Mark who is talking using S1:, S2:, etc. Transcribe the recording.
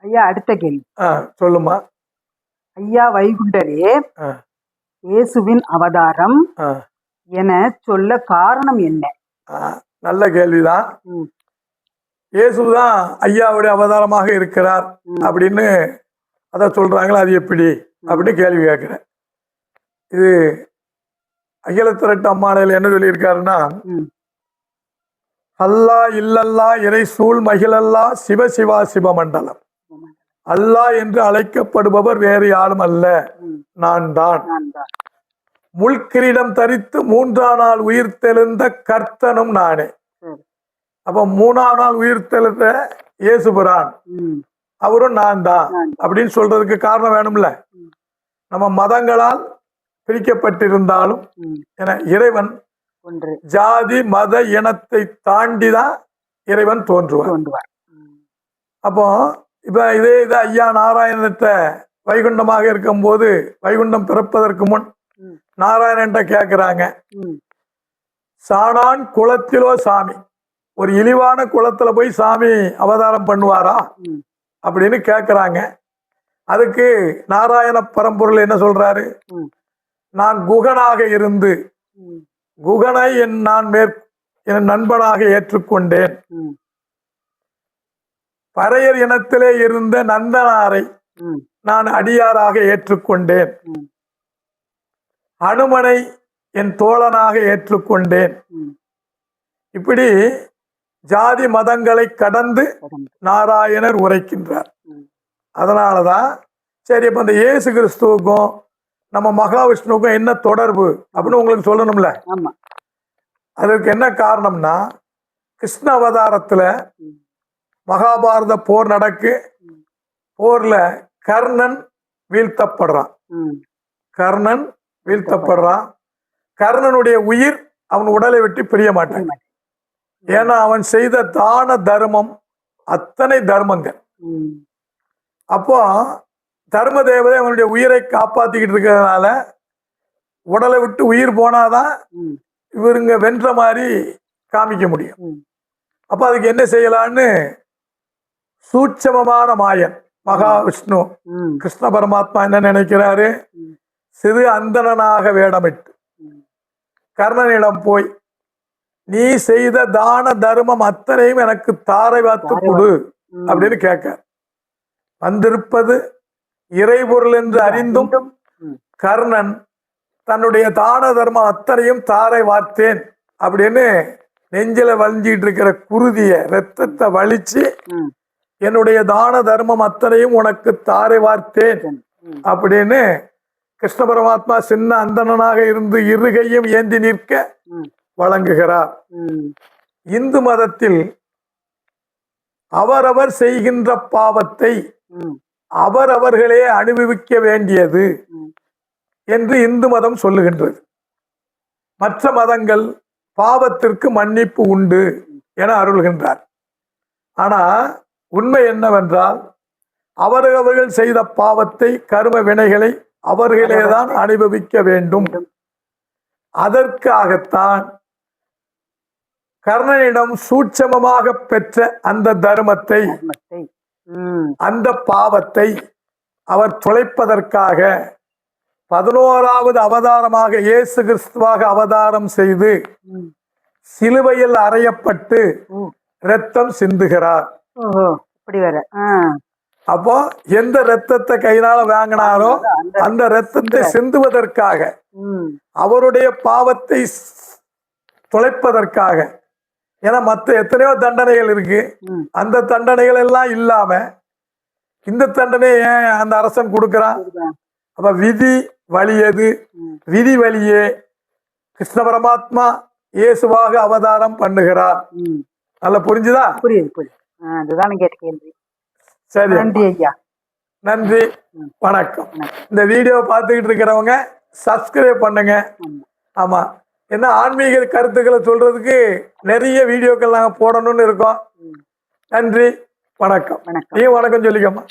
S1: ஐயா அடுத்த கேள்வி.
S2: சொல்லுமா.
S1: ஐயா வைகுண்டரே, இயேசுவின் அவதாரம் என சொல்ல காரணம் என்ன?
S2: நல்ல கேள்விதான். இயேசுதான் ஐயாவுடைய அவதாரமாக இருக்கிறார் அப்படின்னு அத சொல்றாங்களா, அது எப்படி அப்படின்னு கேள்வி கேட்கிறேன். இது அகிலத்திரட்டு அம்மாளையில் என்ன சொல்லியிருக்காருன்னா, அல்லா இல்லல்லா இறை சூழ் மகிழல்லா சிவ சிவா சிவமண்டலம். அல்லாஹ் என்று அழைக்கப்படுபவர் வேறு யாரும் அல்ல, நான் தான். முள்கிரீடம் தரித்து 3ஆம் நாள் உயிர் தெழுந்த கர்த்தனும் நானே. அப்ப 3ஆம் நாள் உயிர் தெழுந்த இயேசுபிரான் அவரும் நான் தான் அப்படின்னு சொல்றதுக்கு காரணம் வேணும்ல. நம்ம மதங்களால் பிரிக்கப்பட்டிருந்தாலும் என இறைவன் ஜாதி மத இனத்தை தாண்டிதான் இறைவன் தோன்றுவார். அப்போ இப்ப இதே இது ஐயா நாராயணத்தை வைகுண்டமாக இருக்கும் போது, வைகுண்டம் பிறப்பதற்கு முன் நாராயணன் கேக்குறாங்க, சாணான் குளத்திலோ சாமி, ஒரு இழிவான குளத்துல போய் சாமி அவதாரம் பண்ணுவாரா அப்படின்னு கேக்குறாங்க. அதுக்கு நாராயண பரம்பொருள் என்ன சொல்றாரு, நான் குகனாக இருந்து குகனை என் நண்பனாக ஏற்றுக்கொண்டேன். பறையர் இனத்திலே இருந்த நந்தனாரை நான் அடியாராக ஏற்றுக்கொண்டேன். அனுமனை என் தோழனாக ஏற்றுக்கொண்டேன். இப்படி ஜாதி மதங்களை கடந்து நாராயணர் உரைக்கின்றார். அதனாலதான் சரி, இப்ப இந்த இயேசு கிறிஸ்துவுக்கும் நம்ம மகாவிஷ்ணுவுக்கும் என்ன தொடர்பு அப்படின்னு உங்களுக்கு சொல்லணும்ல. அதுக்கு என்ன காரணம்னா, கிருஷ்ண அவதாரத்துல மகாபாரத போர் நடக்கு. போர்ல கர்ணன் வீழ்த்தப்படுறான். கர்ணனுடைய உயிர் அவன் உடலை விட்டு பிரிய மாட்டான். ஏன்னா அவன் செய்த தான தர்மம் அத்தனை தர்மங்கள். அப்போ தர்ம தேவதை அவனுடைய உயிரை காப்பாத்திக்கிட்டு இருக்கிறதுனால உடலை விட்டு உயிர் போனாதான் இவருங்க வென்ற மாதிரி காமிக்க முடியும். அப்ப அதுக்கு என்ன செய்யலான்னு சூட்சமமான மாயன் மகாவிஷ்ணு கிருஷ்ண பரமாத்மா என்ன நினைக்கிறாரு, சிறு அந்தணனாக வேடமிட்டு கர்ணனிடம் போய் நீ செய்த தான தர்மம் அத்தனையும் எனக்கு தாரை வாத்து கொடு அப்படின்னு கேட்க, வந்திருப்பது இறைபொருள் என்று அறிந்தும் கர்ணன் தன்னுடைய தான தர்மம் அத்தனையும் தாரை வார்த்தேன் அப்படின்னு நெஞ்சில வலிஞ்சிட்டு இருக்கிற குருதிய ரத்தத்தை வலிச்சு என்னுடைய தான தர்மம் அத்தனையும் உனக்கு தாரை வார்த்தேன் அப்படின்னு கிருஷ்ண பரமாத்மா சின்ன அந்தணனாக இருந்து இருகையும் ஏந்தி நிற்க வழங்குகிறார். இந்து மதத்தில் அவரவர் செய்கின்ற பாவத்தை அவரவர்களே அனுபவிக்க வேண்டியது என்று இந்து மதம் சொல்லுகின்றது. மற்ற மதங்கள் பாவத்திற்கு மன்னிப்பு உண்டு என அருள்கின்றார். ஆனா உண்மை என்னவென்றால், அவரவர்கள் செய்த பாவத்தை கர்ம வினைகளை அவர்களேதான் அனுபவிக்க வேண்டும். அதற்காகத்தான் கர்ணனிடம் சூட்சமமாக பெற்ற அந்த தர்மத்தை, அந்த பாவத்தை அவர் தொலைப்பதற்காக 11வது அவதாரமாக இயேசு கிறிஸ்துவாக அவதாரம் செய்து சிலுவையில் அறையப்பட்டு இரத்தம் சிந்துகிறார். அப்போ எந்த ரத்தத்தை கையினால வாங்கினாரோ அந்த ரத்தத்தை சிந்துவதற்காக, அவருடைய பாவத்தை தொலைப்பதற்காக. ஏன்னா மற்ற எத்தனையோ தண்டனைகள் இருக்கு, அந்த தண்டனைகள் எல்லாம் இல்லாம இந்த தண்டனை ஏன் அந்த அரசன் கொடுக்கிறான்? அப்ப விதி வலியது, விதி வழியே கிருஷ்ண பரமாத்மா இயேசுவாக அவதாரம் பண்ணுகிறார். நல்லா புரிஞ்சுதா?
S1: புரியுது. அதுதான் கேட்ட கேள்வி.
S2: சரி,
S1: நன்றி ஐயா.
S2: நன்றி, வணக்கம். இந்த வீடியோ பார்த்துக்கிட்டு இருக்கிறவங்க சப்ஸ்கிரைப் பண்ணுங்க. ஆமா, என்ன ஆன்மீக கருத்துக்களை சொல்றதுக்கு நிறைய வீடியோக்கள் நாங்க போடணும்னு இருக்கோம். நன்றி, வணக்கம். நீ வணக்கம் சொல்லிக்கம்மா.